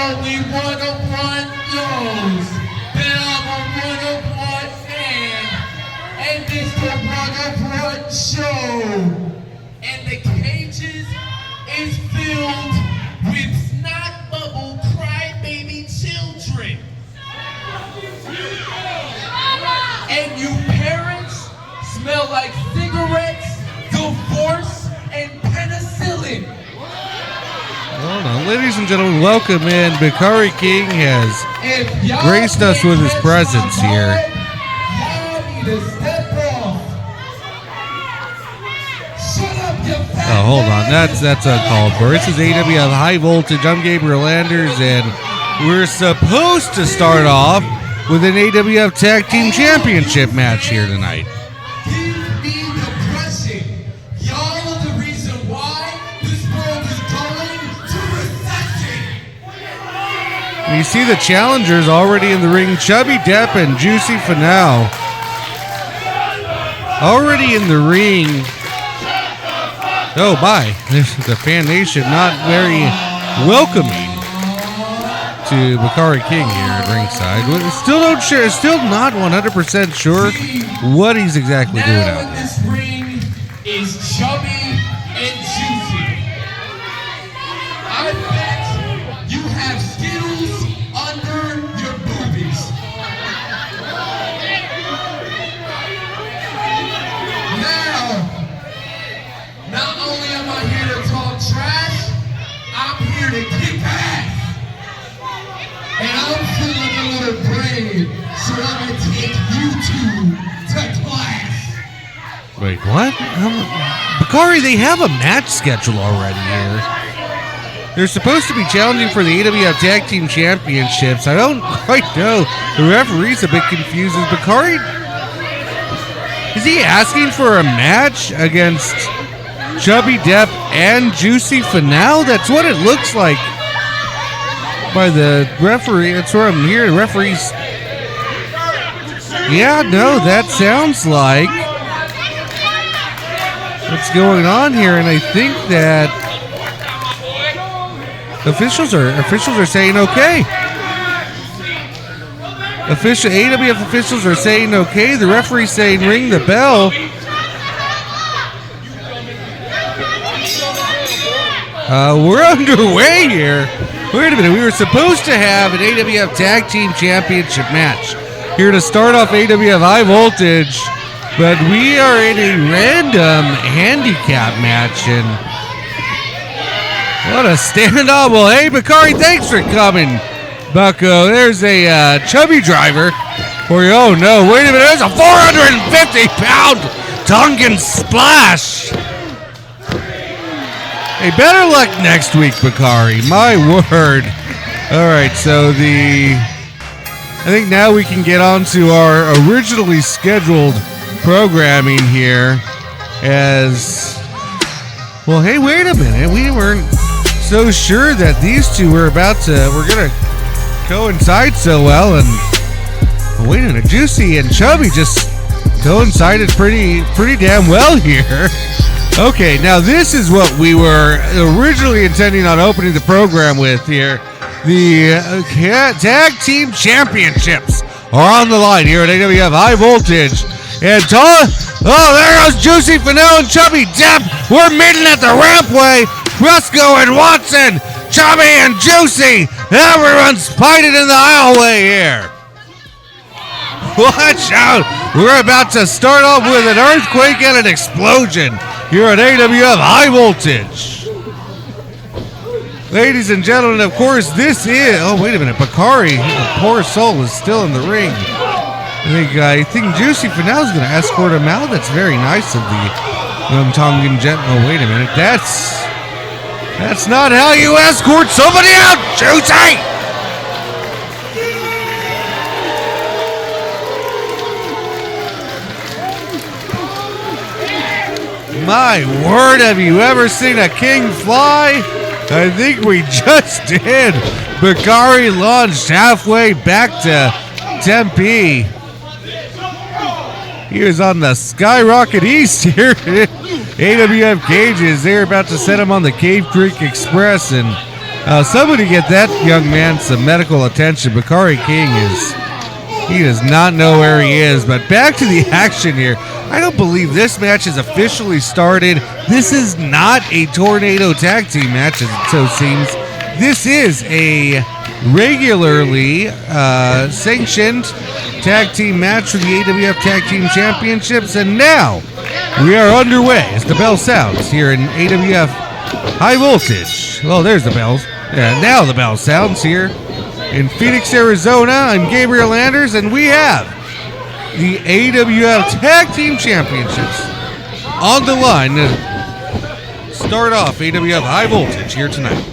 only 101 knows that I'm a 101 fan, and this the 101 show. And the cages is filled with snot bubble crybaby children. And you parents smell like cigarettes, divorce, and penicillin. Hold on. Ladies and gentlemen, welcome in. Bakari King has graced us with his presence here. Oh, hold on. That's uncalled for. This is AWF High Voltage. I'm Gabriel Anders, and we're supposed to start off with an AWF Tag Team Championship match here tonight. You see the challengers already in the ring. Chubby, Depp, and Juicy Finau already in the ring. Oh, my. The fan nation not very welcoming to Bakari King here at ringside. Still not 100% sure what he's exactly doing out there. This ring is Chubby and Juicy. I bet you have Skittles under your boobies. Now, not only am I here to talk trash, I'm here to kick ass. And I'm feeling a little brave, so I'm gonna take you two to class. Wait, what? Bakari, they have a match schedule already here. They're supposed to be challenging for the AWF Tag Team Championships. I don't quite know. The referee's a bit confused. Is Bakari... Is he asking for a match against Chubby, Depp, and Juicy Finau? That's what it looks like by the referee. That's where I'm here. The referee's... Yeah, no, that sounds like what's going on here, and I think that officials are saying okay. AWF officials are saying okay. The referee's saying ring the bell. We're underway here. Wait a minute. We were supposed to have an AWF Tag Team Championship match here to start off AWF High Voltage, but we are in a random handicap match, and what a standoff. Well, hey, Bakari, thanks for coming, Bucko. There's a Chubby driver for you. Oh, no, wait a minute. There's a 450-pound Tongan splash. Hey, better luck next week, Bakari. My word. All right, so I think now we can get on to our originally scheduled programming here as... Well, hey, wait a minute. We weren't so sure that these two were going to coincide so well, and wait a minute, Juicy and Chubby just coincided pretty damn well here. Okay, now this is what we were originally intending on opening the program with here. The Tag Team Championships are on the line here at AWF High Voltage. And there goes Juicy Finau and Chubby Depp. We're meeting at the rampway. Fresco and Watson, Chubby and Juicy. Everyone's fighting in the aisleway here. Watch out. We're about to start off with an earthquake and an explosion here at AWF High Voltage. Ladies and gentlemen, of course, this is... Oh, wait a minute. Bakari, the poor soul, is still in the ring. I think Juicy Finau's going to escort him out. That's very nice of the Tongan gent. Oh, wait a minute. That's not how you escort somebody out, Juicy! My word, have you ever seen a king fly? I think we just did. Bakari launched halfway back to Tempe. He was on the Skyrocket East here at AWF Cages. They're about to set him on the Cave Creek Express, and Somebody get that young man some medical attention. Bakari King he does not know where he is. But back to the action here. I don't believe this match has officially started. This is not a Tornado tag team match, as it so seems. This is a regularly sanctioned tag team match for the AWF Tag Team Championships. And now we are underway as the bell sounds here in AWF High Voltage. Well, there's the bells. Yeah, now the bell sounds here in Phoenix, Arizona. I'm Gabriel Anders, and we have the AWF Tag Team Championships on the line to start off AWF High Voltage here tonight.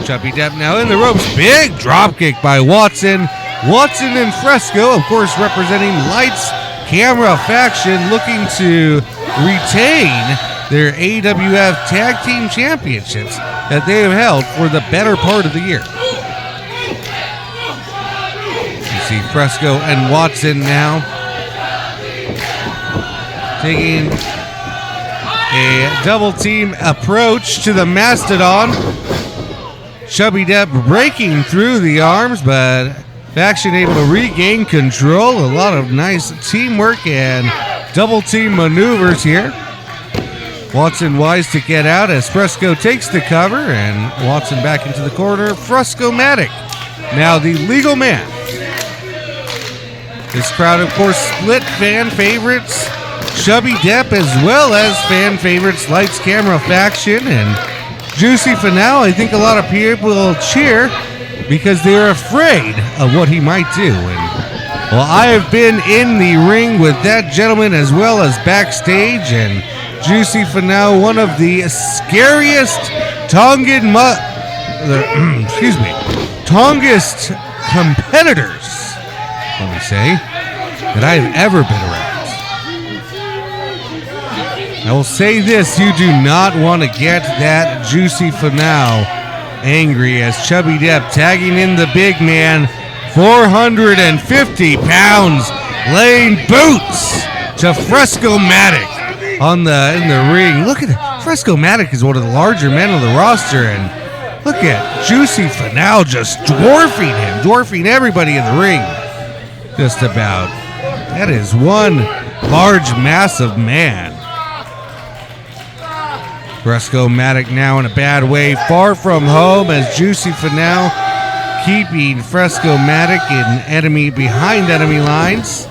Chubby Depp now in the ropes. Big drop kick by Watson. Watson and Fresco, of course, representing Lights Camera faction, looking to retain their AWF Tag Team Championships that they have held for the better part of the year. You see Fresco and Watson now taking a double team approach to the Mastodon. Chubby Depp breaking through the arms, but faction able to regain control. A lot of nice teamwork and double team maneuvers here. Watson wise to get out as Fresco takes the cover, and Watson back into the corner. Frescomatic, now the legal man. This crowd, of course, split fan favorites Chubby Depp as well as fan favorites Lights Camera faction, and Juicy Finau. I think a lot of people cheer because they're afraid of what he might do. And well, I have been in the ring with that gentleman as well as backstage, and Juicy Finau, one of the scariest Tongist competitors, let me say, that I have ever been around. I will say this, you do not want to get that Juicy Finau angry as Chubby Depp tagging in the big man, 450 pounds, laying boots to Frescomatic in the ring. Look at that. Frescomatic is one of the larger men on the roster, and look at Juicy Finau just dwarfing everybody in the ring. Just about. That is one large, massive man. Frescomatic now in a bad way, far from home, as Juicy Finau keeping Frescomatic behind enemy lines.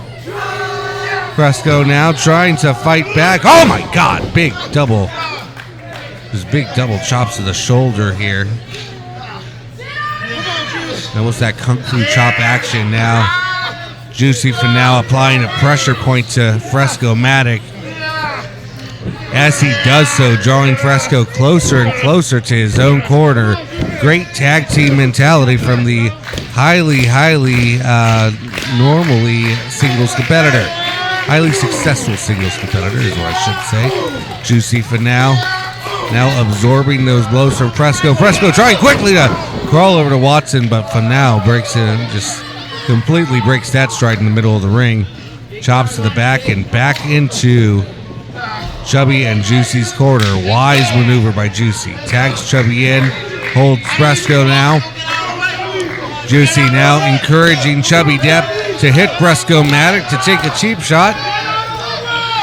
Fresco now trying to fight back. Oh my God, big double chops to the shoulder here. Almost that kung fu chop action now. Juicy Finau applying a pressure point to Frescomatic. As he does so, drawing Fresco closer and closer to his own corner. Great tag team mentality from the highly normally singles competitor. Highly successful singles competitor is what I should say. Juicy Finau now absorbing those blows from Fresco. Fresco trying quickly to crawl over to Watson, but Finau breaks it and just completely breaks that stride in the middle of the ring. Chops to the back and back into Chubby and Juicy's corner. Wise maneuver by Juicy. Tags Chubby in. Holds Fresco now. Juicy now encouraging Chubby Depp to hit Frescomatic to take a cheap shot.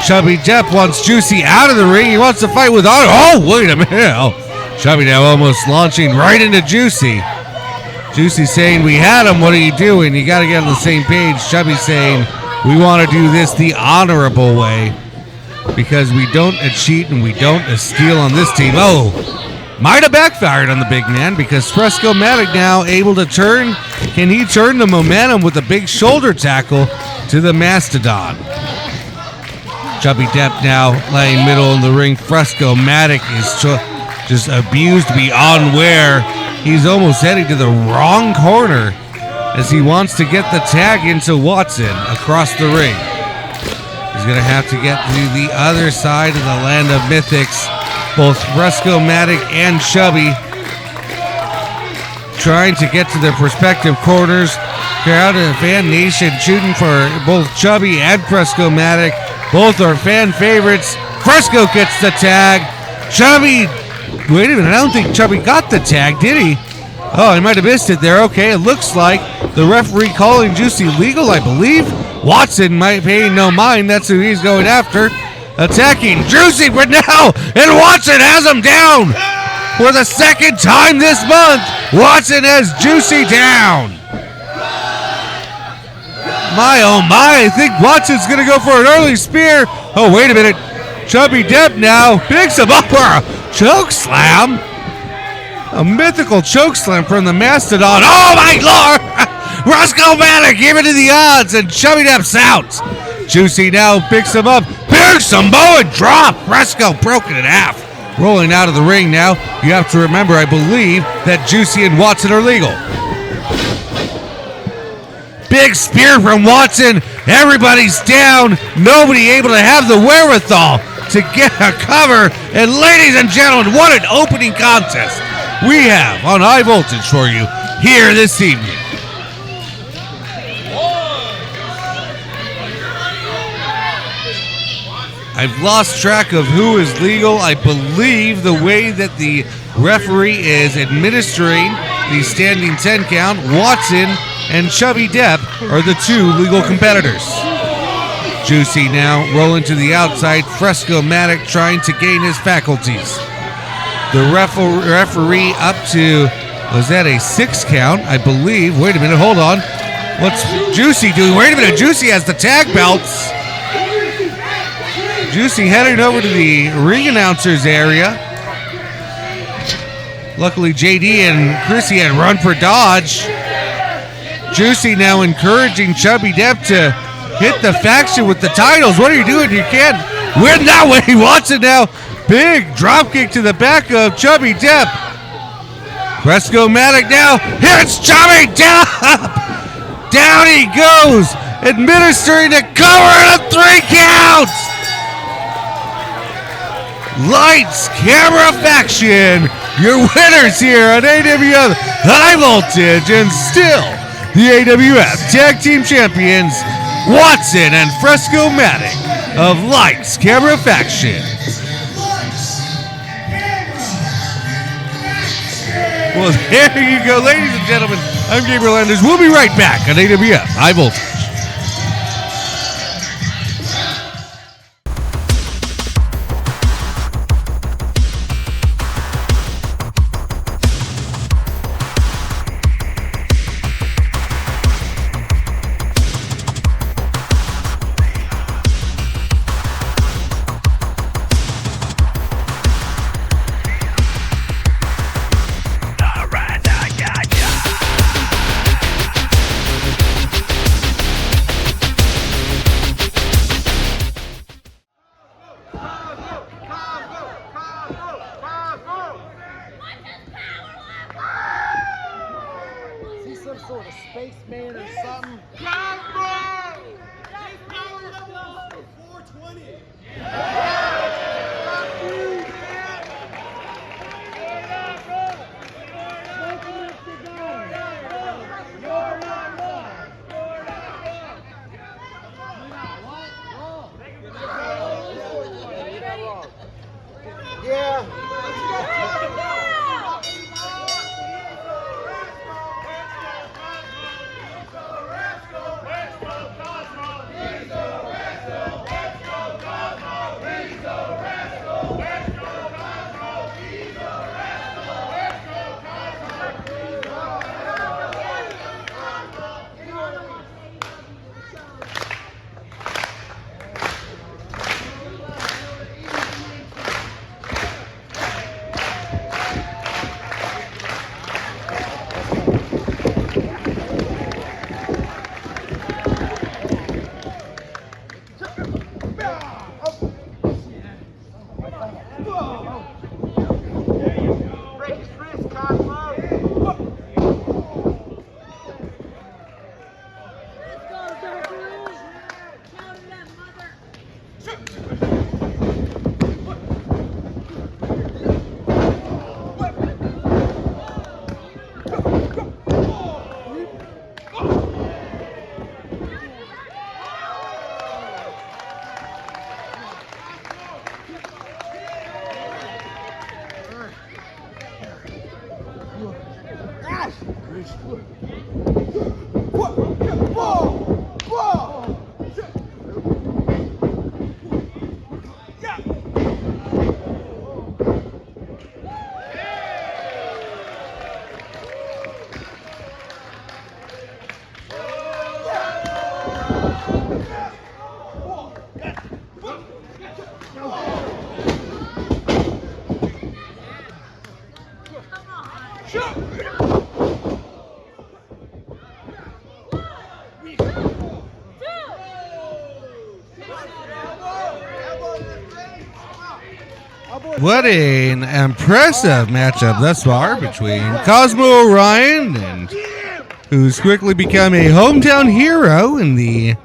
Chubby Depp wants Juicy out of the ring. He wants to fight with Otto. Oh, wait a minute. Oh, Chubby now almost launching right into Juicy. Juicy saying, we had him. What are you doing? You got to get on the same page. Chubby saying, we want to do this the honorable way, because we don't cheat and we don't steal on this team. Oh, might have backfired on the big man, because Frescomatic now able to turn. Can he turn the momentum with a big shoulder tackle to the Mastodon? Chubby Depp now laying middle in the ring. Frescomatic is just abused beyond wear. He's almost heading to the wrong corner as he wants to get the tag into Watson across the ring. He's going to have to get to the other side of the land of mythics. Both Frescomatic and Chubby trying to get to their respective corners. Crowd and fan nation shooting for both Chubby and Frescomatic. Both are fan favorites. Fresco gets the tag. Chubby Wait a minute, I don't think Chubby got the tag, did he? Oh, he might have missed it there. Okay, it looks like the referee calling Juicy legal, I believe. Watson might pay no mind. That's who he's going after. Attacking Juicy, but now, and Watson has him down. For the second time this month, Watson has Juicy down. My, oh my, I think Watson's going to go for an early spear. Oh, wait a minute. Chubby Depp now picks him up for a choke slam. A mythical choke slam from the Mastodon. Oh, my Lord. Frescomatic giving to the odds, and Chubby Depp's out. Juicy now picks him up. Big Samoa drop. Fresco broken in half. Rolling out of the ring now. You have to remember, I believe, that Juicy and Watson are legal. Big spear from Watson. Everybody's down. Nobody able to have the wherewithal to get a cover. And ladies and gentlemen, what an opening contest we have on High Voltage for you here this evening. I've lost track of who is legal. I believe the way that the referee is administering the standing 10 count, Watson and Chubby Depp are the two legal competitors. Juicy now rolling to the outside. Frescomatic trying to gain his faculties. The referee up to, was that a 6 count? I believe. Wait a minute, hold on. What's Juicy doing? Wait a minute, Juicy has the tag belts. Juicy heading over to the ring announcers area. Luckily, JD and Chrissy had run for dodge. Juicy now encouraging Chubby Depp to hit the faction with the titles. What are you doing? You can't win that way. He wants it now. Big dropkick to the back of Chubby Depp. Frescomatic now hits Chubby Depp. Down he goes, administering the cover and a 3 count. Lights, camera, faction. Your winners here on AWF High Voltage, and still the AWF Tag Team Champions, Watson and Frescomatic of Lights, Camera, Faction. Well, there you go, ladies and gentlemen. I'm Gabriel Anders. We'll be right back on AWF High Voltage. Sort of spaceman or something. Cosmo! His power level is 420. Yeah. What an impressive matchup thus far between Cosmo Orion, and who's quickly become a hometown hero in the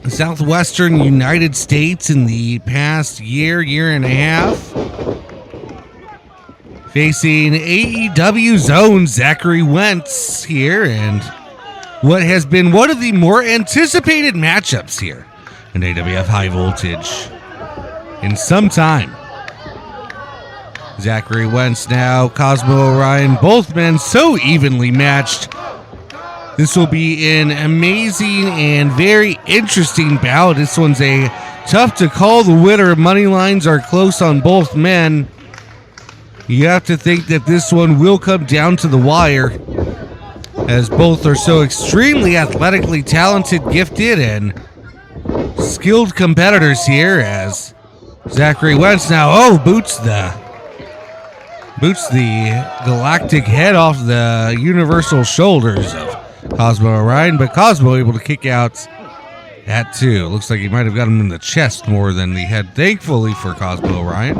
southwestern United States in the past year and a half. Facing AEW's own Zachary Wentz here, and what has been one of the more anticipated matchups here in AWF High Voltage in some time. Zachary Wentz now, Cosmo Orion, both men so evenly matched. This will be an amazing and very interesting bout. This one's a tough to call the winner. Money lines are close on both men. You have to think that this one will come down to the wire, as both are so extremely athletically talented, gifted, and skilled competitors here, as Zachary Wentz now, boots the galactic head off the universal shoulders of Cosmo Orion, but Cosmo able to kick out at 2. Looks like he might have got him in the chest more than the head, thankfully for Cosmo Orion.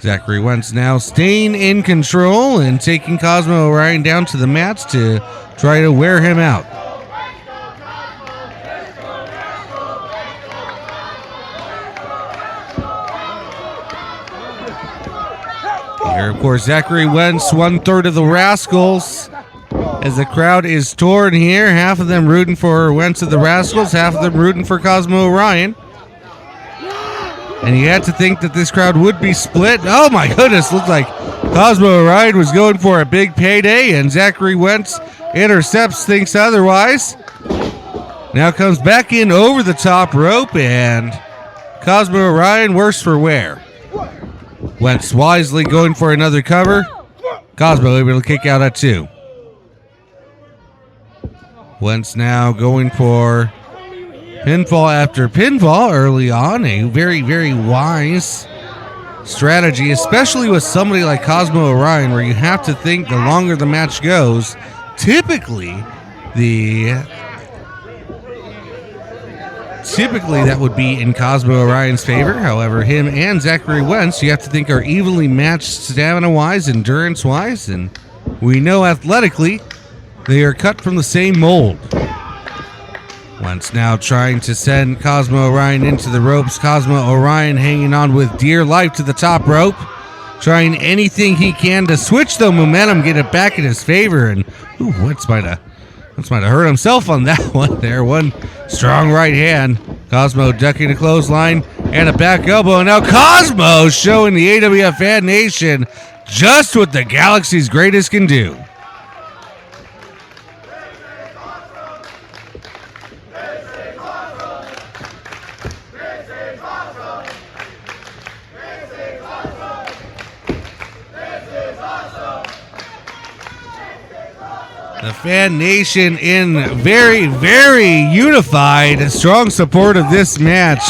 Zachary Wentz now staying in control and taking Cosmo Orion down to the mats to try to wear him out. Here, of course, Zachary Wentz, 1/3 of the Rascals, as the crowd is torn here. Half of them rooting for Wentz of the Rascals, half of them rooting for Cosmo Orion. And you had to think that this crowd would be split. Oh my goodness, looked like Cosmo Orion was going for a big payday, and Zachary Wentz intercepts, thinks otherwise. Now comes back in over the top rope, and Cosmo Orion worse for wear. Wentz wisely going for another cover. Cosmo able to kick out at 2. Wentz now going for pinfall after pinfall early on. A very, very wise strategy, especially with somebody like Cosmo Orion, where you have to think the longer the match goes, typically that would be in Cosmo Orion's favor. However, him and Zachary Wentz, you have to think, are evenly matched stamina-wise, endurance-wise, and we know athletically they are cut from the same mold. Wentz now trying to send Cosmo Orion into the ropes. Cosmo Orion hanging on with dear life to the top rope, trying anything he can to switch the momentum, get it back in his favor, and Wentz might have hurt himself on that one there. One strong right hand. Cosmo ducking a clothesline and a back elbow. And now Cosmo showing the AWF Fan Nation just what the Galaxy's greatest can do. The Fan Nation in very, very unified, strong support of this match,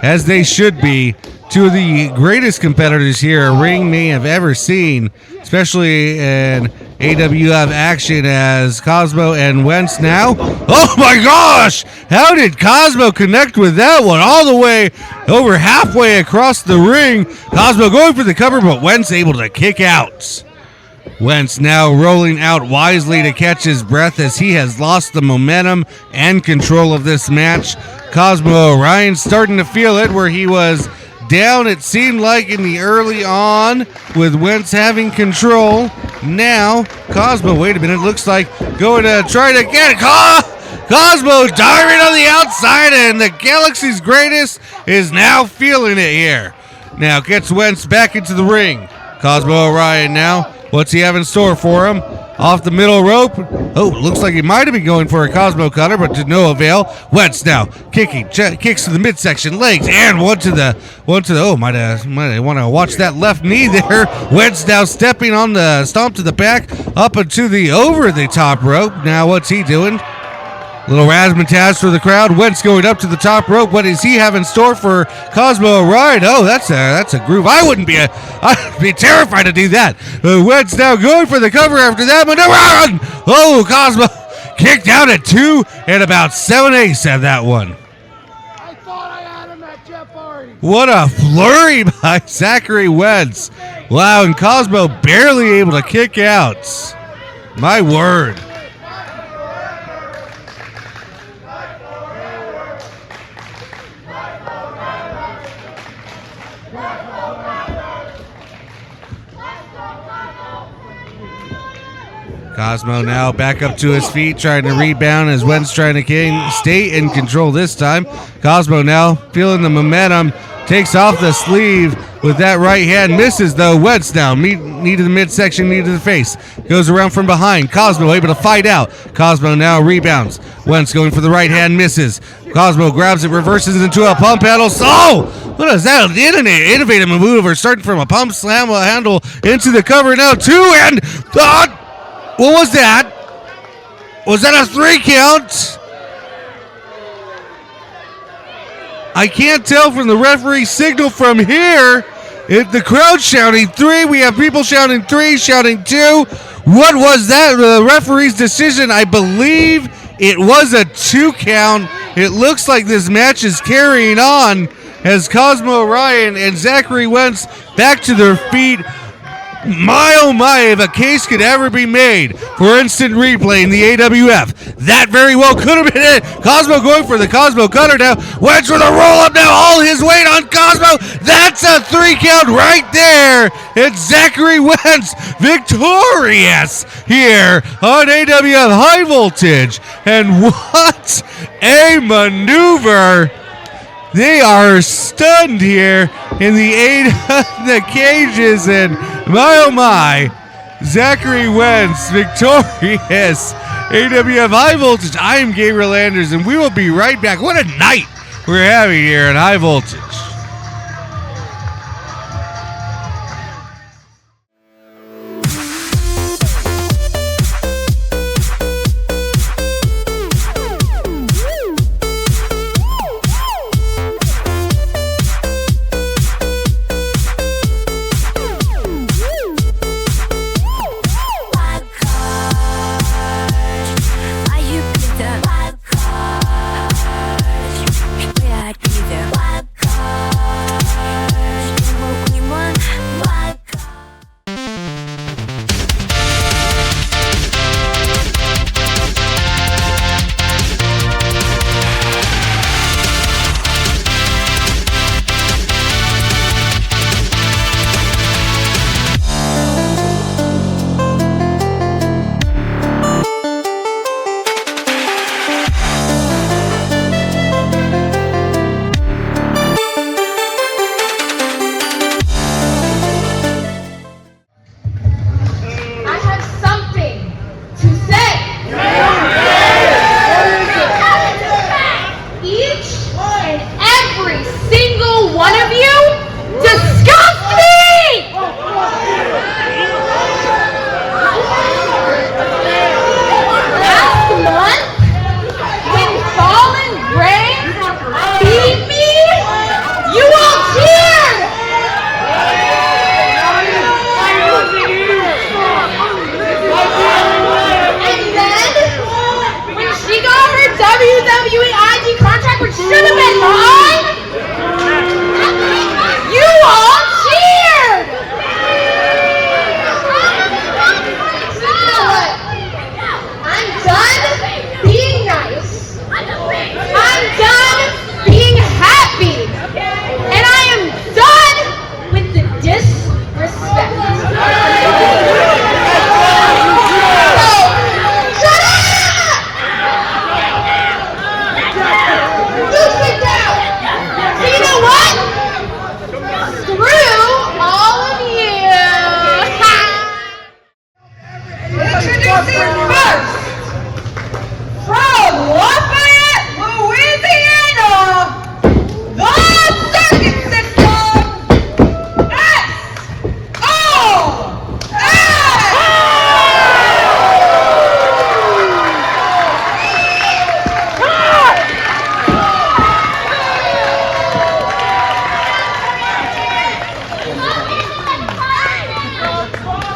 as they should be. Two of the greatest competitors here a ring may have ever seen, especially in AWF action, as Cosmo and Wentz now. Oh my gosh! How did Cosmo connect with that one? All the way over halfway across the ring. Cosmo going for the cover, but Wentz able to kick out. Wentz now rolling out wisely to catch his breath, as he has lost the momentum and control of this match. Cosmo Orion starting to feel it, where he was down, it seemed like, in the early on, with Wentz having control. Now, Cosmo, wait a minute, looks like going to try to get it. Cosmo diving on the outside, and the Galaxy's greatest is now feeling it here. Now gets Wentz back into the ring. Cosmo Orion now. What's he have in store for him? off the middle rope. Oh, looks like he might have been going for a Cosmo cutter, but to no avail. Wentz now kicking, kicks to the midsection, legs, and one to the. Oh, might want to watch that left knee there. Wentz now stepping on the stomp to the back, up into the over the top rope. Now what's he doing? Little razzmatazz for the crowd. Wentz going up to the top rope. What does he have in store for Cosmo Orion? Oh, that's a groove. I'd be terrified to do that. Wentz now going for the cover after that. Oh, Cosmo kicked out at 2 and about 7/8 at that one. I thought I had him at Jeff Hardy. What a flurry by Zachary Wentz. Wow, and Cosmo barely able to kick out. My word. Cosmo now back up to his feet, trying to rebound as Wentz trying to stay in control this time. Cosmo now feeling the momentum, takes off the sleeve with that right hand, misses though. Wentz now, knee to the midsection, knee to the face. Goes around from behind. Cosmo able to fight out. Cosmo now rebounds. Wentz going for the right hand, misses. Cosmo grabs it, reverses into a pump handle. Oh, what is that? Innovative maneuver, starting from a pump slam handle into the cover now. 2 and... what was that? Was that a 3 count? I can't tell from the referee's signal from here. The crowd shouting 3. We have people shouting 3, shouting 2. What was that? The referee's decision, I believe it was a 2 count. It looks like this match is carrying on as Cosmo Orion and Zachary Wentz back to their feet. My oh my, if a case could ever be made for instant replay in the AWF, that very well could have been it. Cosmo going for the Cosmo cutter now. Wentz with a roll up now, all his weight on Cosmo. That's a 3 count right there. It's Zachary Wentz victorious here on AWF High Voltage. And what a maneuver. They are stunned here in the cages, and my oh my, Zachary Wentz victorious. AWF High Voltage. I am Gabriel Anders, and we will be right back. What a night we're having here at High Voltage. Wildcard.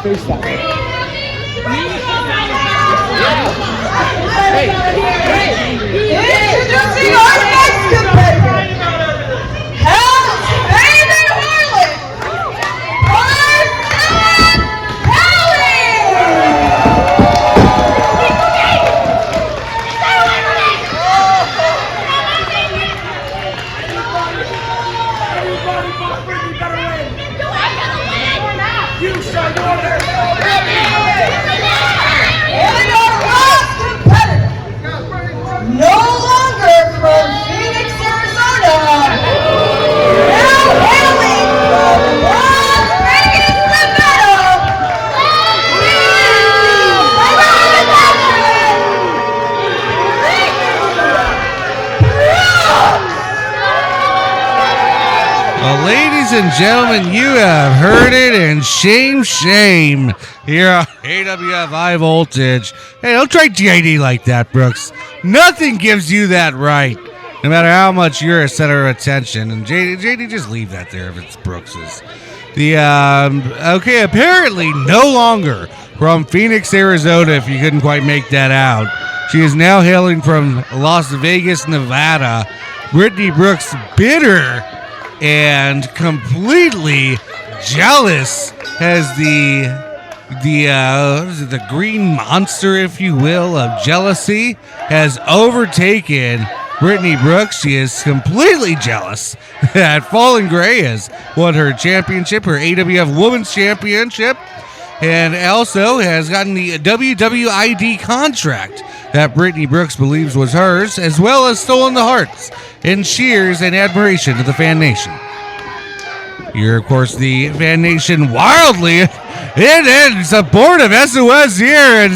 face that way. Introducing our next competitor, Hell's favorite harlot, Everybody but Brittnie better win. You shall go there. and our last competitor, no longer from Phoenix, Arizona, now hailing from Las Vegas, Nevada, Well, ladies and gentlemen, you have heard it, and shame, shame, here on AWF High Voltage. Hey, don't try JD like that, Brooks. Nothing gives you that right, no matter how much you're a center of attention. And JD, just leave that there if it's Brooks's. Okay, apparently no longer from Phoenix, Arizona, if you couldn't quite make that out. She is now hailing from Las Vegas, Nevada. Britney Brooks, bitter and completely jealous, has the green monster, if you will, of jealousy has overtaken Britney Brooks. She is completely jealous that Fallen Gray has won her championship, her AWF Women's Championship, and also has gotten the WWID contract that Britney Brooks believes was hers, as well as stolen the hearts and cheers and admiration of the fan nation. You're, of course, the fan nation wildly in support of SOS here, and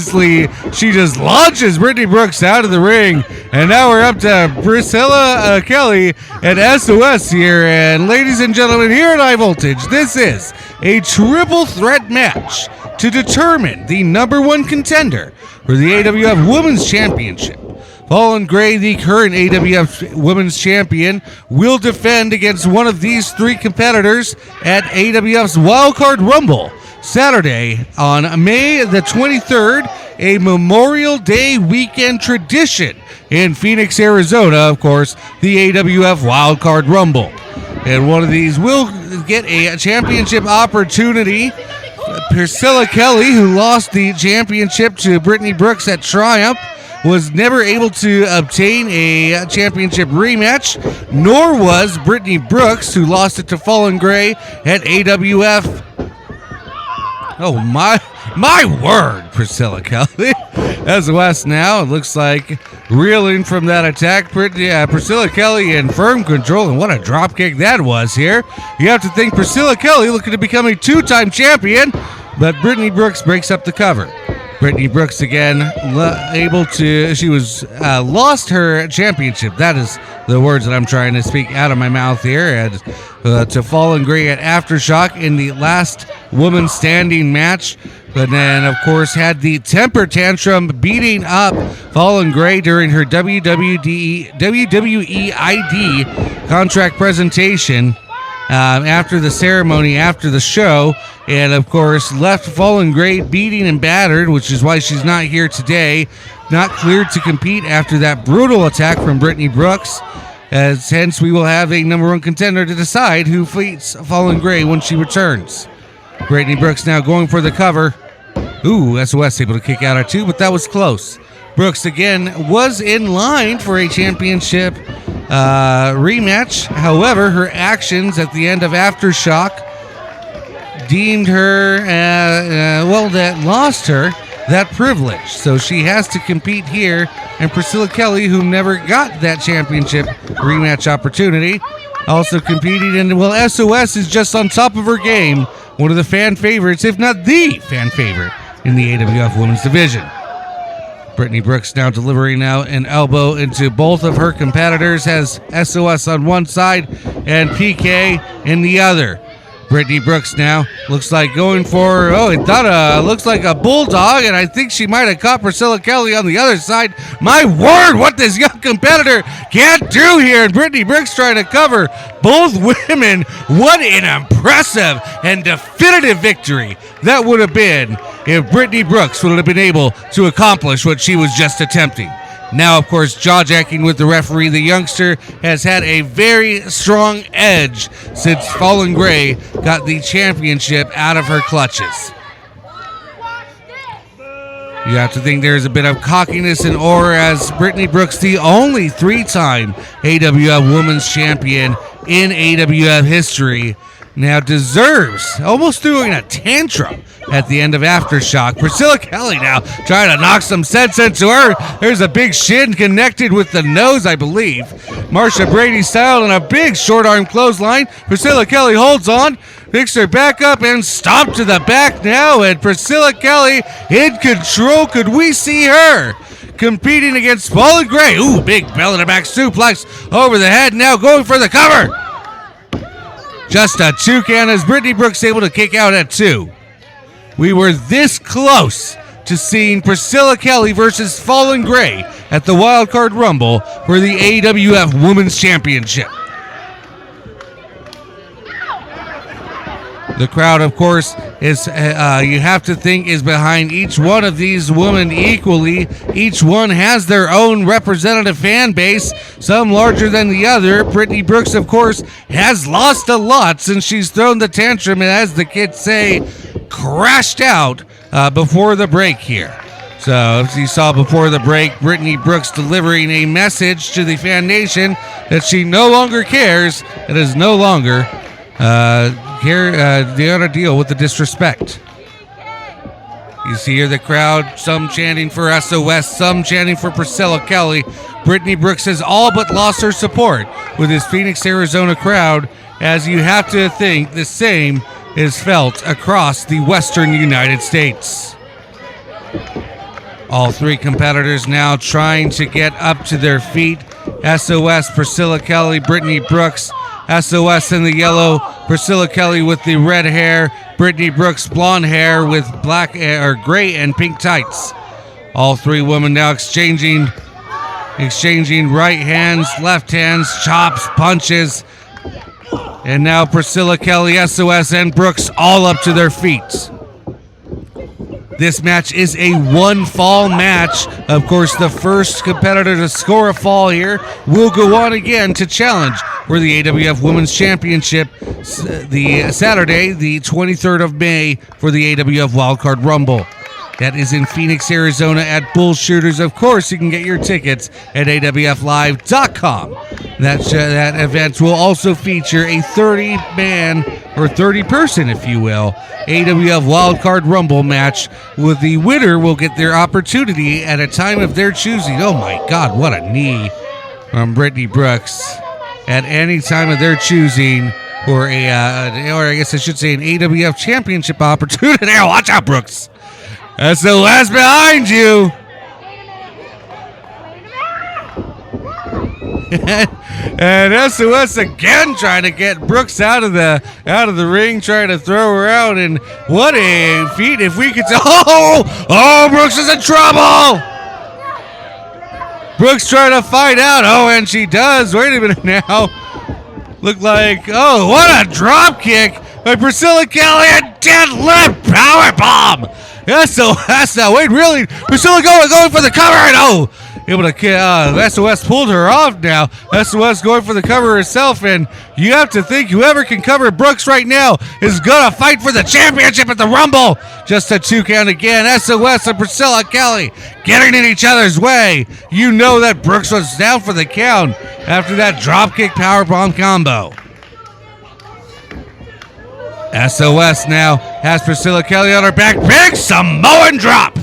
she just launches Britney Brooks out of the ring, and now we're up to Priscilla Kelly and SOS here. And ladies and gentlemen, here at High Voltage, this is a triple threat match to determine the number one contender for the AWF Women's Championship. Fallen Gray, the current AWF Women's Champion, will defend against one of these three competitors at AWF's Wildcard Rumble, Saturday on May the 23rd, a Memorial Day weekend tradition in Phoenix, Arizona, of course, the AWF Wildcard Rumble. And one of these will get a championship opportunity. Priscilla Kelly, who lost the championship to Britney Brooks at Triumph, was never able to obtain a championship rematch, nor was Britney Brooks, who lost it to Fallen Gray at AWF. Oh, my word, Priscilla Kelly. As West now, it looks like reeling from that attack. Priscilla Kelly in firm control, and what a drop kick that was here. You have to think Priscilla Kelly looking to become a two-time champion, but Britney Brooks breaks up the cover. Britney Brooks again lost her championship. That is the words that I'm trying to speak out of my mouth here. And to Fallen Gray at Aftershock in the last woman standing match. But then, of course, had the temper tantrum beating up Fallen Gray during her WWE ID contract presentation after the ceremony, after the show. And, of course, left Fallen Gray beating and battered, which is why she's not here today. Not cleared to compete after that brutal attack from Britney Brooks. As hence, we will have a number one contender to decide who fights Fallen Gray when she returns. Britney Brooks now going for the cover. Ooh, SOS able to kick out at two, but that was close. Brooks again was in line for a championship rematch. However, her actions at the end of Aftershock deemed her, that lost her that privilege. So she has to compete here. And Priscilla Kelly, who never got that championship rematch opportunity, also competing. And, SOS is just on top of her game. One of the fan favorites, if not the fan favorite, in the AWF Women's Division. Britney Brooks now delivering an elbow into both of her competitors, has SOS on one side and PK in the other. Britney Brooks now looks like going for, looks like a bulldog, and I think she might have caught Priscilla Kelly on the other side. My word, what this young competitor can't do here, and Britney Brooks trying to cover both women. What an impressive and definitive victory that would have been if Britney Brooks would have been able to accomplish what she was just attempting. Now, of course, jaw-jacking with the referee. The youngster has had a very strong edge since Fallen Gray got the championship out of her clutches. You have to think there's a bit of cockiness and aura as Britney Brooks, the only 3-time AWF Women's Champion in AWF history, now deserves, almost throwing a tantrum at the end of Aftershock. Priscilla Kelly now trying to knock some sense into her. There's a big shin connected with the nose, I believe. Marsha Brady style and a big short arm clothesline. Priscilla Kelly holds on, picks her back up and stomped to the back now. And Priscilla Kelly in control. Could we see her competing against Fallen Gray? Ooh, big belly to back suplex over the head. Now going for the cover. Just a toucan as Britney Brooks able to kick out at 2. We were this close to seeing Priscilla Kelly versus Fallen Gray at the Wildcard Rumble for the AWF Women's Championship. The crowd, of course, is you have to think is behind each one of these women equally. Each one has their own representative fan base, some larger than the other. Britney Brooks, of course, has lost a lot since she's thrown the tantrum and, as the kids say, crashed out before the break here. So, as you saw before the break, Britney Brooks delivering a message to the fan nation that she no longer cares. It is no longer they ought to deal with the disrespect. You see here the crowd, some chanting for SOS, some chanting for Priscilla Kelly. Britney Brooks has all but lost her support with his Phoenix, Arizona crowd, as you have to think the same is felt across the western United States. All 3 competitors now trying to get up to their feet. SOS, Priscilla Kelly, Britney Brooks. SOS in the yellow, Priscilla Kelly with the red hair, Britney Brooks blonde hair with black or gray and pink tights. All 3 women now exchanging right hands, left hands, chops, punches. And now Priscilla Kelly, SOS, and Brooks all up to their feet. This match is a 1-fall match. Of course, the first competitor to score a fall here will go on again to challenge for the AWF Women's Championship the Saturday, the 23rd of May, for the AWF Wildcard Rumble. That is in Phoenix, Arizona at Bull Shooters. Of course, you can get your tickets at awflive.com. That event will also feature a 30-man or 30-person, if you will, AWF Wildcard Rumble match, with the winner will get their opportunity at a time of their choosing. Oh my God, what a knee from Britney Brooks. At any time of their choosing for or I guess I should say an AWF Championship opportunity. Watch out, Brooks. SOS behind you. And SOS again trying to get Brooks out of the ring, trying to throw her out. And what a feat if we could say, Brooks is in trouble. Brooks trying to fight out. And she does. Wait a minute now. Look like, what a drop kick by Priscilla Kelly, and deadlift powerbomb. SOS now. Wait, really? Priscilla going for the cover, and able to SOS pulled her off now. SOS going for the cover herself, and you have to think whoever can cover Brooks right now is gonna fight for the championship at the Rumble. Just a 2 count again. SOS and Priscilla Kelly getting in each other's way. You know that Brooks was down for the count after that dropkick powerbomb combo. SOS now has Priscilla Kelly on her back. Big Samoan drop.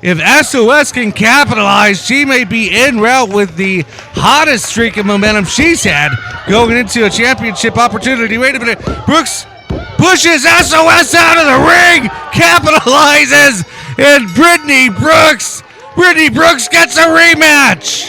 If SOS can capitalize, she may be en route with the hottest streak of momentum she's had going into a championship opportunity. Wait a minute. Brooks pushes SOS out of the ring, capitalizes, and Britney Brooks gets a rematch.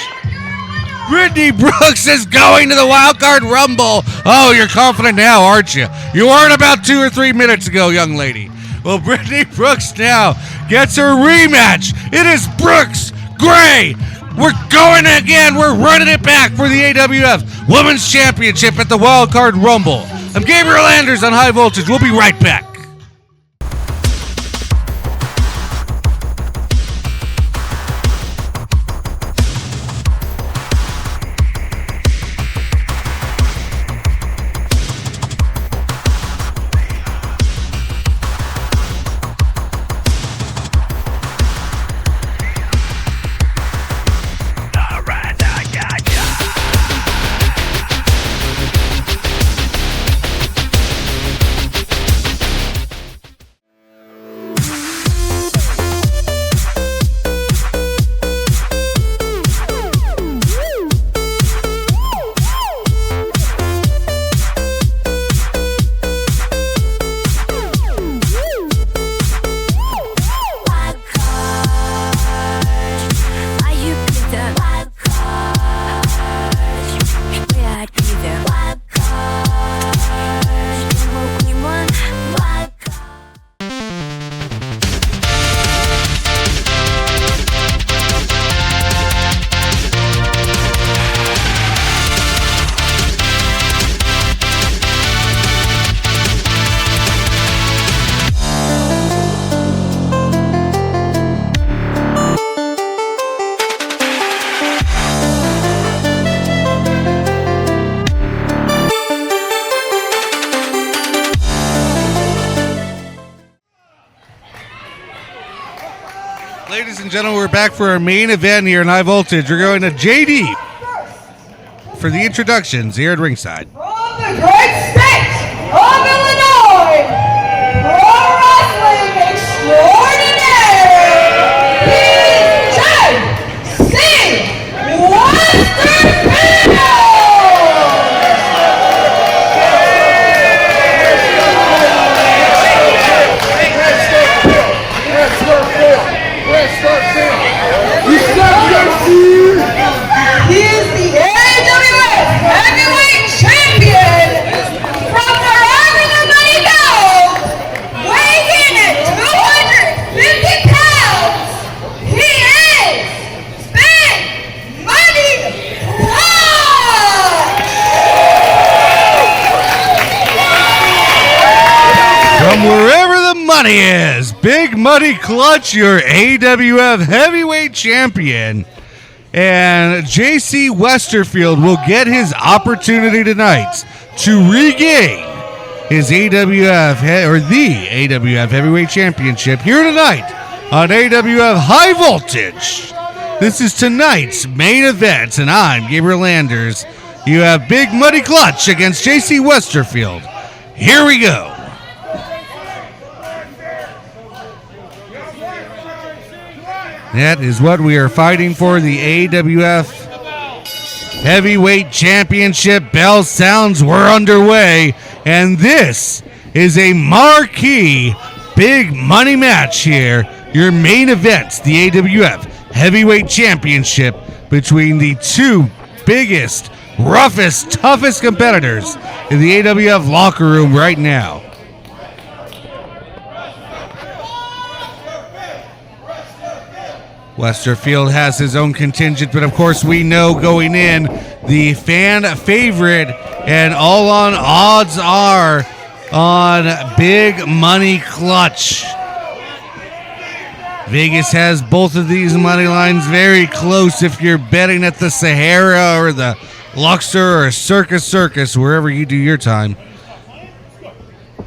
Britney Brooks is going to the Wildcard Rumble. Oh, you're confident now, aren't you? You weren't about 2 or 3 minutes ago, young lady. Well, Britney Brooks now gets her rematch. It is Brooks Gray. We're going again. We're running it back for the AWF Women's Championship at the Wildcard Rumble. I'm Gabriel Anders on High Voltage. We'll be right back. Ladies and gentlemen, we're back for our main event here in High Voltage. We're going to JD for the introductions here at ringside. From the great state of Illinois, pro wrestling extraordinaire, JC Westerfield! He is the AWF Heavyweight Champion from wherever the money goes, weighing in at 250 pounds. He is Big Money Clutch! From wherever the money is, Big Money Clutch, your AWF Heavyweight Champion. And JC Westerfield will get his opportunity tonight to regain his AWF or the AWF Heavyweight Championship here tonight on AWF High Voltage. This is tonight's main event, and I'm Gabriel Anders. You have Big Money Clutch against JC Westerfield. Here we go. That is what we are fighting for, the AWF Heavyweight Championship. Bell sounds, we're underway, and this is a marquee big money match here. Your main event, the AWF Heavyweight Championship, between the two biggest, roughest, toughest competitors in the AWF locker room right now. Westerfield has his own contingent, but of course we know going in, the fan favorite and all on odds are on Big Money Clutch. Vegas has both of these money lines very close if you're betting at the Sahara or the Luxor or Circus, wherever you do your time.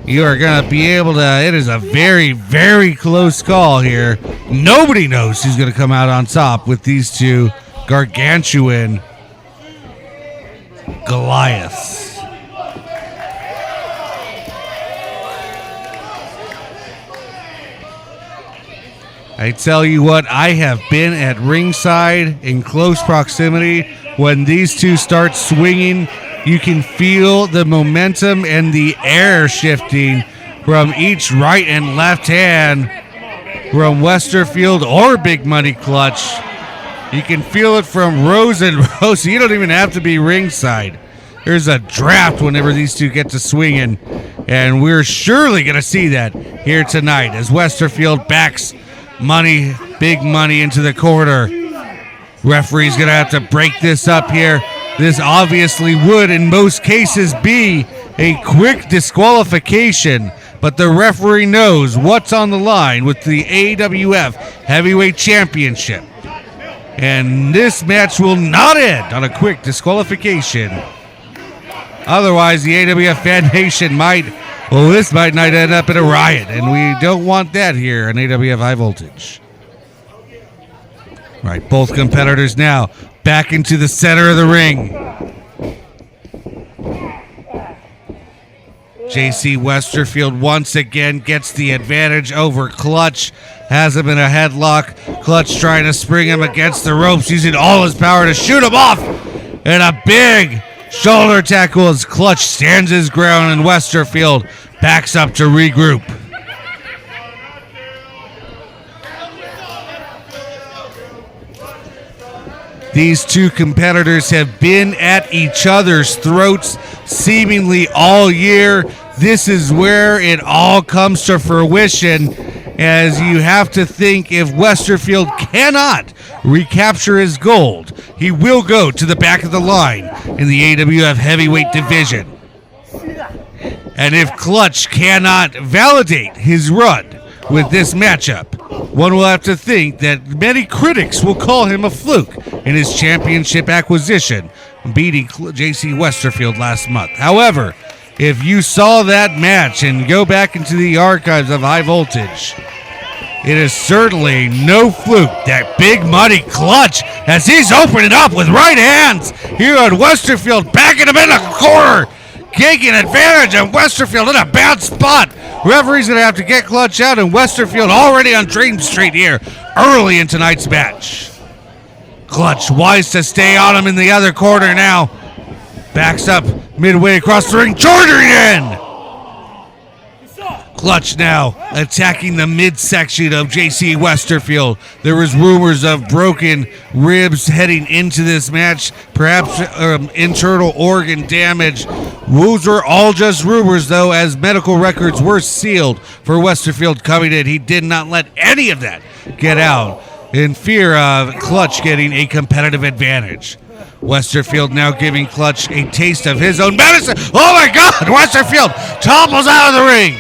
You are going to be able to, it is a very, very close call here. Nobody knows who's going to come out on top with these two gargantuan Goliaths. I tell you what, I have been at ringside in close proximity. When these two start swinging, you can feel the momentum and the air shifting from each right and left hand from Westerfield or Big Money Clutch. You can feel it from rows and rows. You don't even have to be ringside. There's a draft whenever these two get to swinging, and we're surely going to see that here tonight as Westerfield backs money, big money into the corner. Referee's going to have to break this up here. This obviously would, in most cases, be a quick disqualification, but the referee knows what's on the line with the AWF Heavyweight Championship. And this match will not end on a quick disqualification. Otherwise, the AWF Fan Nation this might not end up in a riot, and we don't want that here on AWF High Voltage. All right, both competitors now back into the center of the ring. JC Westerfield once again gets the advantage over Clutch. Has him in a headlock. Clutch trying to spring him against the ropes, using all his power to shoot him off. And a big shoulder tackle as Clutch stands his ground and Westerfield backs up to regroup. These two competitors have been at each other's throats seemingly all year. This is where it all comes to fruition, as you have to think if Westerfield cannot recapture his gold, he will go to the back of the line in the AWF heavyweight division. And if Clutch cannot validate his run with this matchup, one will have to think that many critics will call him a fluke in his championship acquisition, beating JC Westerfield last month. However, if you saw that match and go back into the archives of High Voltage, it is certainly no fluke that big money Clutch, as he's opening up with right hands here on Westerfield, backing him in the corner, taking advantage of Westerfield in a bad spot. Referee's going to have to get Clutch out, and Westerfield already on Dream Street here early in tonight's match. Clutch wise to stay on him in the other corner now. Backs up midway across the ring, charging in. Clutch now attacking the midsection of JC Westerfield. There was rumors of broken ribs heading into this match, perhaps internal organ damage. Those are all just rumors, though, as medical records were sealed for Westerfield coming in. He did not let any of that get out in fear of Clutch getting a competitive advantage. Westerfield now giving Clutch a taste of his own medicine. Oh my God! Westerfield topples out of the ring.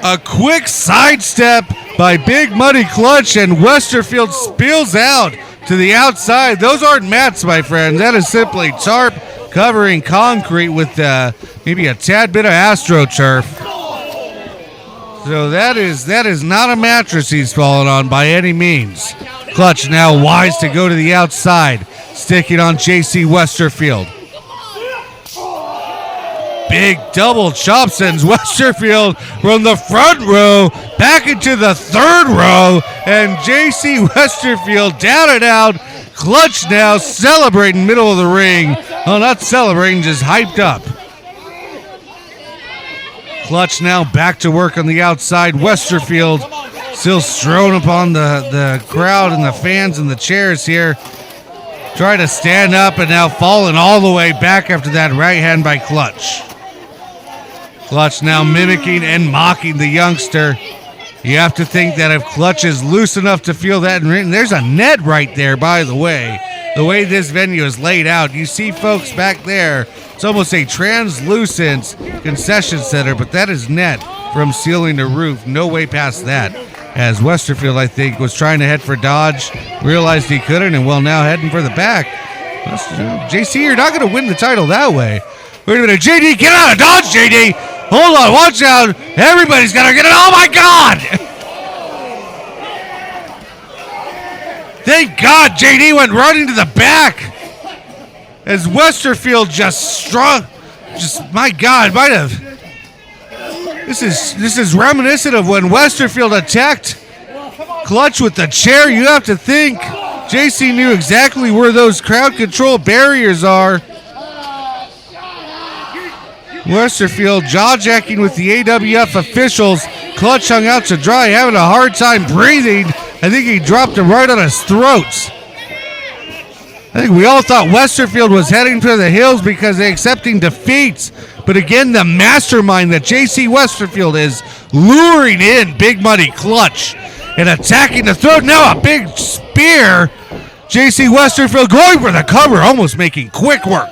A quick sidestep by Big Money Clutch, and Westerfield spills out to the outside. Those aren't mats, my friends. That is simply tarp covering concrete with maybe a tad bit of AstroTurf. So that is not a mattress he's fallen on by any means. Clutch now wise to go to the outside, sticking on JC Westerfield. Big double chop sends Westerfield from the front row back into the third row, and JC Westerfield down and out. Clutch now celebrating middle of the ring. Oh, not celebrating, just hyped up. Clutch now back to work on the outside. Westerfield still strolling upon the crowd and the fans and the chairs here. Trying to stand up and now falling all the way back after that right hand by Clutch. Clutch now mimicking and mocking the youngster. You have to think that if Clutch is loose enough to feel that, and there's a net right there, by the way this venue is laid out. You see folks back there. It's almost a translucent concession center, but that is net from ceiling to roof. No way past that. As Westerfield, I think, was trying to head for Dodge, realized he couldn't, and now heading for the back. JC, you're not going to win the title that way. Wait a minute, JD, get out of Dodge, JD! Hold on, watch out! Everybody's got to get it. Oh my God! Thank God JD went running to the back. As Westerfield my God, might have. This is reminiscent of when Westerfield attacked Clutch with the chair. You have to think JC knew exactly where those crowd control barriers are. Westerfield jaw-jacking with the AWF officials, Clutch hung out to dry, having a hard time breathing. I think he dropped him right on his throat. I think we all thought Westerfield was heading for the hills because they're accepting defeats. But again, the mastermind that JC Westerfield is luring in Big Money Clutch and attacking the throat. Now a big spear. JC Westerfield going for the cover, almost making quick work.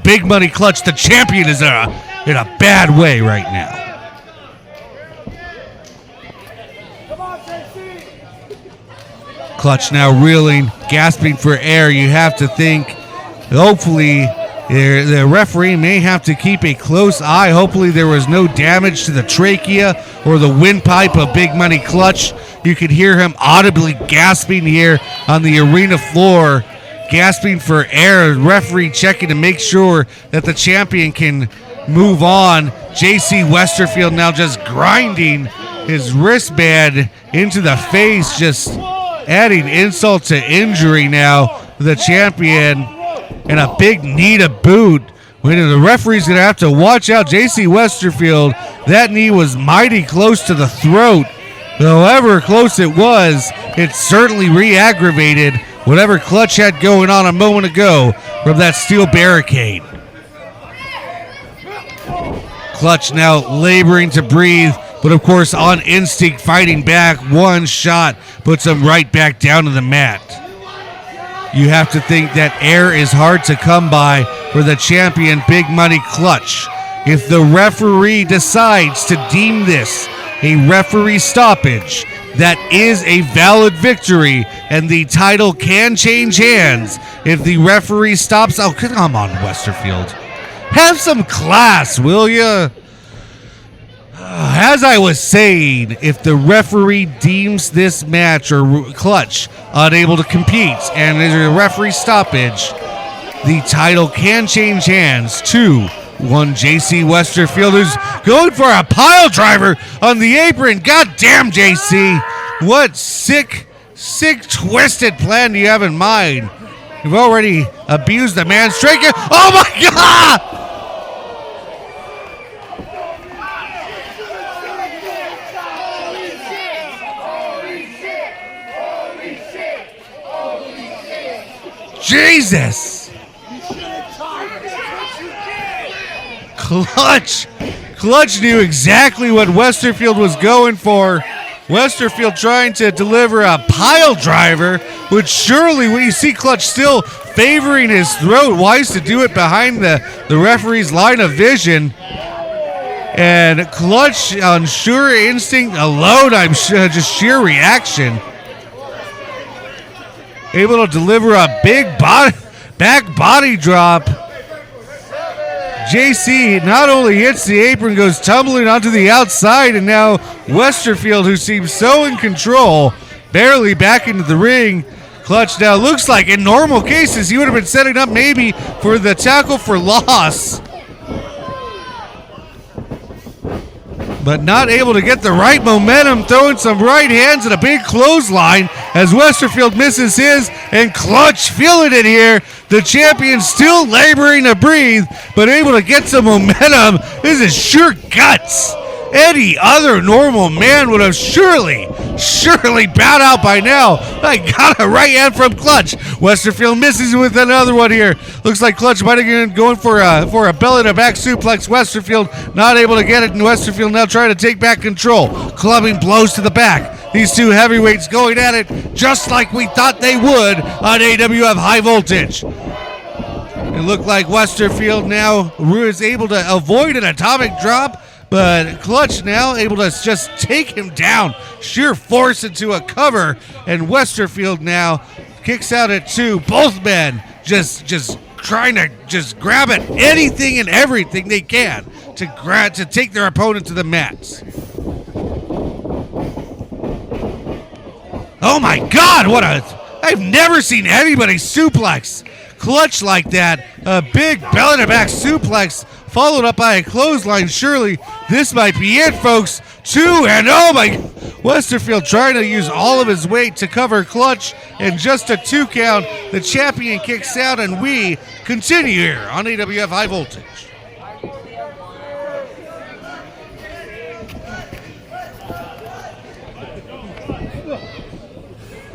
Big Money Clutch, the champion, is in a bad way right now. Clutch now reeling, gasping for air. You have to think, hopefully, the referee may have to keep a close eye. Hopefully there was no damage to the trachea or the windpipe of Big Money Clutch. You could hear him audibly gasping here on the arena floor, gasping for air. Referee checking to make sure that the champion can move on. JC Westerfield now just grinding his wristband into the face, just adding insult to injury now. The champion and a big knee to boot. When the referee's going to have to watch out. JC Westerfield, that knee was mighty close to the throat. However close it was, it certainly re-aggravated whatever Clutch had going on a moment ago from that steel barricade. Clutch now laboring to breathe, but of course on instinct fighting back. One shot puts him right back down to the mat. You have to think that air is hard to come by for the champion Big Money Clutch. If the referee decides to deem this a referee stoppage, that is a valid victory, and the title can change hands. If the referee stops, oh, come on, Westerfield. Have some class, will ya? As I was saying, if the referee deems this match or Clutch unable to compete and there's a referee stoppage, the title can change hands to one JC Westerfield, who's going for a pile driver on the apron. God damn, JC. What sick, twisted plan do you have in mind? You've already abused the man's trachea. Oh my God! Jesus! Clutch knew exactly what Westerfield was going for. Westerfield trying to deliver a pile driver, which surely, when you see Clutch still favoring his throat, wise to do it behind the referee's line of vision. And Clutch, on sure instinct alone, I'm sure, just sheer reaction, able to deliver a big back body drop. JC not only hits the apron, goes tumbling onto the outside, and now Westerfield, who seems so in control, barely back into the ring. Clutch now looks like in normal cases he would have been setting up maybe for the tackle for loss, but not able to get the right momentum, throwing some right hands and a big clothesline as Westerfield misses his, and Clutch feeling it here. The champion still laboring to breathe, but able to get some momentum. This is sure guts. Any other normal man would have surely bowed out by now. I got a right hand from Clutch. Westerfield misses with another one here. Looks like Clutch might have been going for a belly to back suplex. Westerfield not able to get it, and Westerfield now trying to take back control. Clubbing blows to the back. These two heavyweights going at it just like we thought they would on AWF High Voltage. It looked like Westerfield now is able to avoid an atomic drop, but Clutch now able to just take him down, sheer force into a cover, and Westerfield now kicks out at two. Both men just trying to just grab at anything and everything they can to take their opponent to the mat. Oh my God, I've never seen anybody suplex Clutch like that. A big belly to back suplex followed up by a clothesline. Surely this might be it, folks. Two, and oh my, Westerfield trying to use all of his weight to cover Clutch, and just a 2 count. The champion kicks out, and we continue here on AWF High Voltage.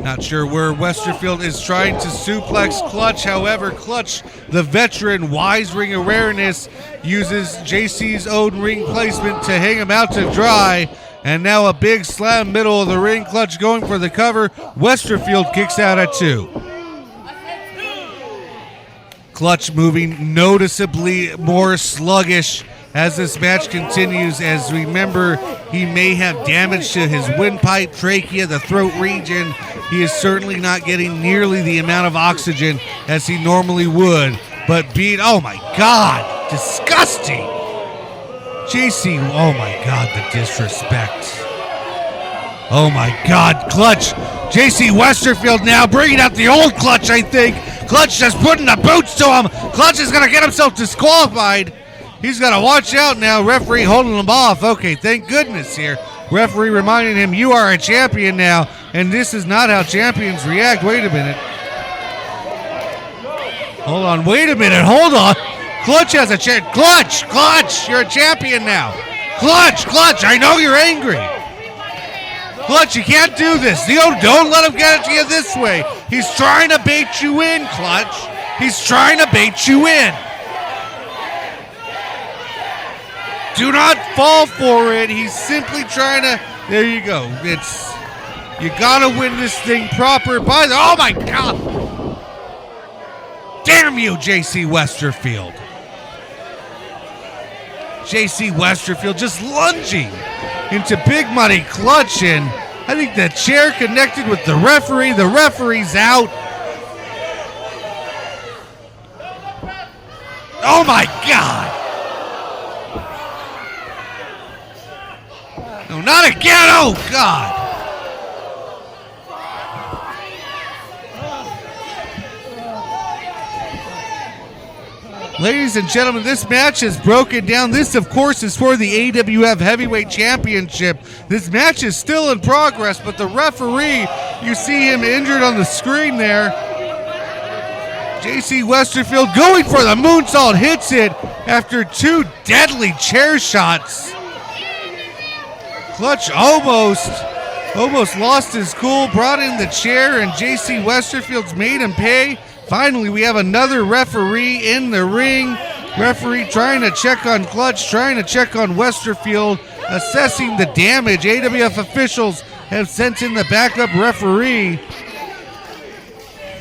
Not sure where Westerfield is trying to suplex Clutch. However, Clutch, the veteran, wise ring awareness, uses JC's own ring placement to hang him out to dry. And now a big slam middle of the ring. Clutch going for the cover. Westerfield kicks out at 2. Clutch moving noticeably more sluggish as this match continues. As remember, he may have damage to his windpipe, trachea, the throat region. He is certainly not getting nearly the amount of oxygen as he normally would. But oh my God, disgusting. JC, oh my God, the disrespect. Oh my God, Clutch. JC Westerfield now bringing out the old Clutch, I think. Clutch just putting the boots to him. Clutch is going to get himself disqualified. He's got to watch out now. Referee holding him off. Okay, thank goodness here. Referee reminding him, you are a champion now, and this is not how champions react. Wait a minute. Hold on, wait a minute, hold on. Clutch has a chance. Clutch, you're a champion now. Clutch, I know you're angry. Clutch, you can't do this. Don't let him get it to you this way. He's trying to bait you in, Clutch. He's trying to bait you in. Do not fall for it. He's simply trying to. There you go. You gotta win this thing proper. Oh my God! Damn you, JC Westerfield. JC Westerfield just lunging into Big Money Clutch, and I think the chair connected with the referee. The referee's out. Oh my God! No, not again! Oh God! Ladies and gentlemen, this match is broken down. This, of course, is for the AWF Heavyweight Championship. This match is still in progress, but the referee, you see him injured on the screen there. JC Westerfield going for the moonsault, hits it after 2 deadly chair shots. Clutch almost lost his cool, brought in the chair, and JC Westerfield's made him pay. Finally, we have another referee in the ring. Referee trying to check on Clutch, trying to check on Westerfield, assessing the damage. AWF officials have sent in the backup referee.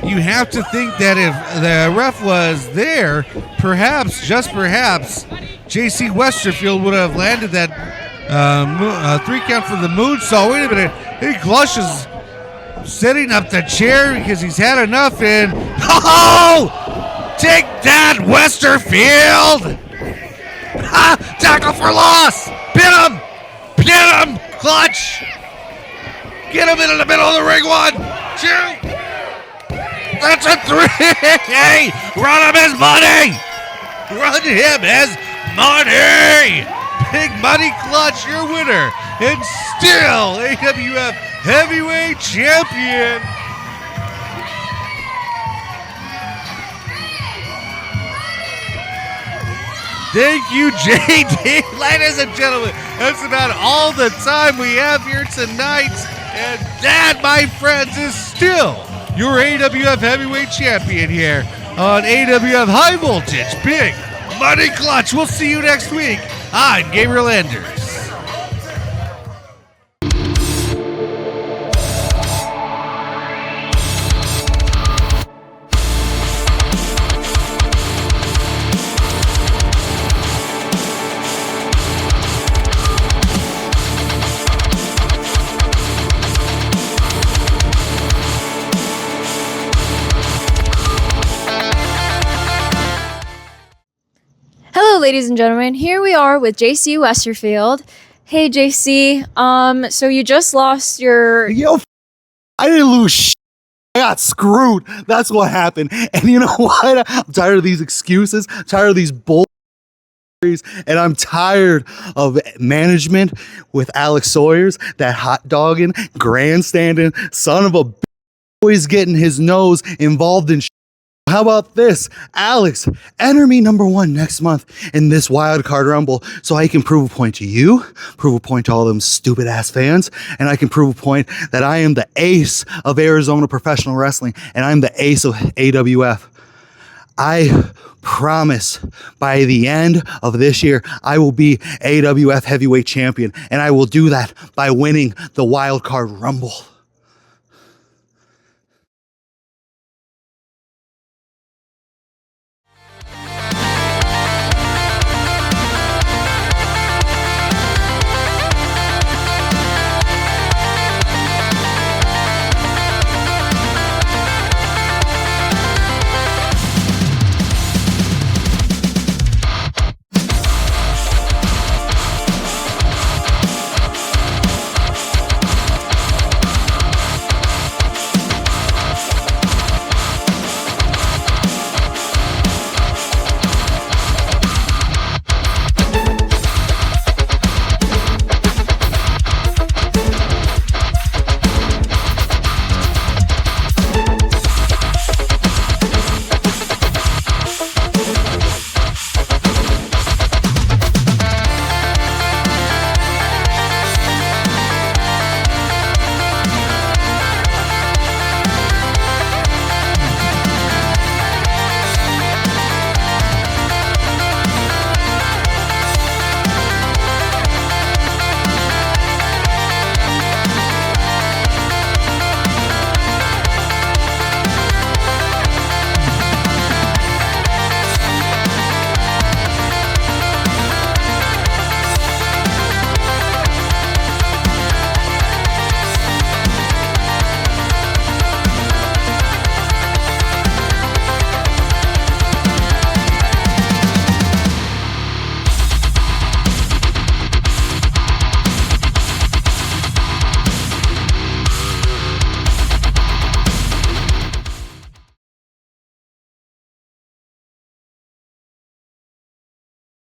You have to think that if the ref was there, perhaps, just perhaps, JC Westerfield would have landed that 3 count for the moonsault. Wait a minute. I think Clutch is setting up the chair because he's had enough, and take that, Westerfield! Tackle for loss! Pin him! Clutch! Get him into the middle of the ring. 1, 2. That's a 3. Hey, run him as money! Big Money Clutch, your winner, and still AWF Heavyweight Champion. Thank you, JD. Ladies and gentlemen, that's about all the time we have here tonight. And that, my friends, is still your AWF Heavyweight Champion here on AWF High Voltage Big Money Clutch. We'll see you next week. I'm Gabriel Anders. Hello, ladies and gentlemen. Here we are with JC Westerfield. Hey, JC. So you just lost your... I didn't lose shit. I got screwed. That's what happened. And you know what? I'm tired of these excuses, tired of these bull, and I'm tired of management with Alex Sawyers, that hot dogging, grandstanding son of a always getting his nose involved in How about this? Alex, enter me number 1 next month in this Wildcard Rumble so I can prove a point to you, prove a point to all them stupid ass fans, and I can prove a point that I am the ace of Arizona professional wrestling and I'm the ace of AWF. I promise by the end of this year, I will be AWF heavyweight champion, and I will do that by winning the Wildcard Rumble.